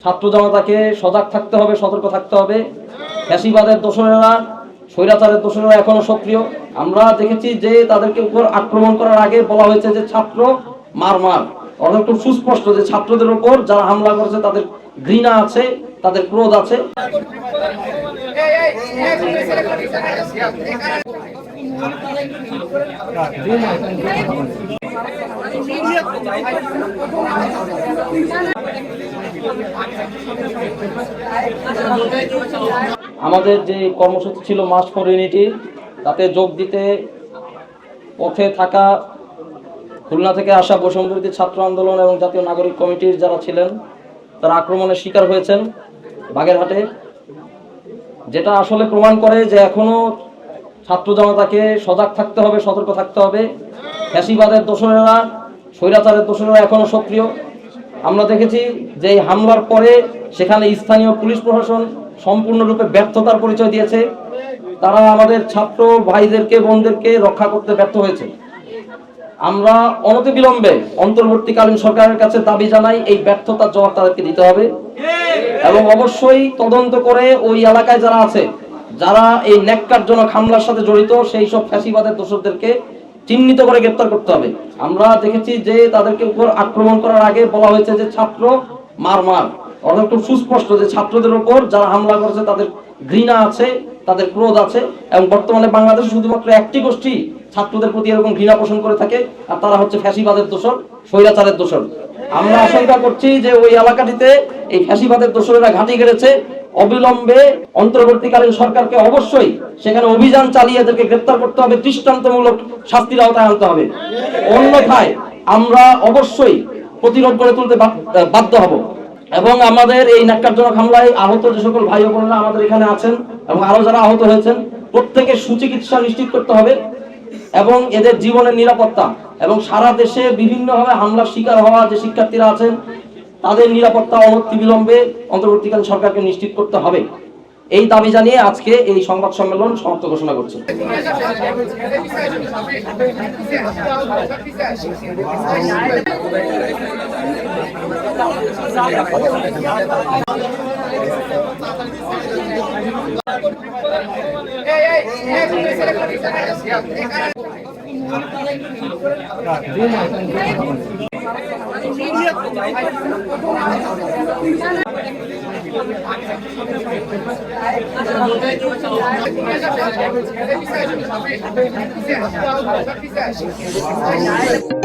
ছাত্র জনতাকে সজাগ থাকতে হবে, সতর্ক থাকতে হবে। ফ্যাসিবাদের দোসরেরা, স্বৈরাচারের দোসরেরা এখনো সক্রিয়। আমরা দেখেছি যে তাদেরকে উপর আক্রমণ করার আগে বলা হয়েছে যে ছাত্র মার মার, অর্থাৎ খুব সুস্পষ্ট যে ছাত্রদের উপর যারা হামলা করেছে তাদের ঘৃণা আছে, তাদের ক্রোধ আছে। আমাদের যে কর্মসূচি ছিল মার্চ ফর ইউনিটি, তাতে যোগ দিতে পথে থাকা খুলনা থেকে আসা বৈষম্যবিরোধী ছাত্র আন্দোলন এবং জাতীয় নাগরিক কমিটির যারা ছিলেন তারা আক্রমণের শিকার হয়েছেন বাগেরহাটে, যেটা আসলে প্রমাণ করে যে এখনো ছাত্র জনতাকে সজাগ থাকতে হবে, সতর্ক থাকতে হবে। ফ্যাসিবাদের দোসরেরা, স্বৈরাচারের দোসরেরা এখনো সক্রিয়। আমরা দেখেছি যে এই হামলার পরে সেখানে স্থানীয় পুলিশ প্রশাসন সম্পূর্ণরূপে ব্যর্থতার পরিচয় দিয়েছে। তারা আমাদের ছাত্র ভাইদেরকে, বোনদেরকে রক্ষা করতে ব্যর্থ হয়েছে। আমরা অনতিবিলম্বে অন্তর্বর্তীকালীন সরকারের কাছে দাবি জানাই এই ব্যর্থতার জবাব তাদেরকে দিতে হবে এবং অবশ্যই তদন্ত করে ওই এলাকায় যারা আছে, যারা এই ন্যাক্কারজনক হামলার সাথে জড়িত, সেই সব ফ্যাসিবাদের দোষরদেরকে চিহ্নিত করে গ্রেপ্তার করতে হবে। আমরা দেখেছি যে তাদেরকে উপর আক্রমণ করার আগে বলা হয়েছে যে ছাত্র মার মার, অর্থাৎ খুব সুস্পষ্ট যে ছাত্রদের উপর যারা হামলা করেছে তাদের ঘৃণা আছে, তাদের ক্রোধ আছে। এবং বর্তমানে বাংলাদেশে শুধুমাত্র একটি গোষ্ঠী ছাত্রদের প্রতি এরকম ঘৃণা পোষণ করে থাকে, আর তারা হচ্ছে ফ্যাসিবাদের দোসর, স্বৈরাচারের দোসর। আমরা আশঙ্কা করছি যে ওই এলাকাটিতে এই ফ্যাসিবাদের দোসরেরা ঘাঁটি গেড়েছে। অবিলম্বে অন্তর্বর্তীকালীন সরকারকে অবশ্যই সেখানে অভিযান চালিয়ে এদেরকে গ্রেপ্তার করতে হবে, দৃষ্টান্তমূলক শাস্তির আওতায় আনতে হবে। অন্যথায় আমরা অবশ্যই প্রতিরোধ গড়ে তুলতে বাধ্য হব। এবং আমাদের এই ন্যাক্কারজনক হামলায় আহত যে সকল ভাই ও বোনেরা আমাদের এখানে আছেন এবং আরো যারা আহত হয়েছেন, প্রত্যেকের সুচিকিৎসা নিশ্চিত করতে হবে এবং এদের জীবনের নিরাপত্তা এবং সারা দেশে বিভিন্নভাবে হামলার শিকার হওয়া যে শিক্ষার্থীরা আছেন তাদের নিরাপত্তা অনতিবিলম্বে অন্তর্বর্তীকালীন সরকারকে নিশ্চিত করতে হবে। এই দাবি জানিয়ে আজকে এই সংবাদ সম্মেলন সমাপ্ত ঘোষণা করছি। Thank you.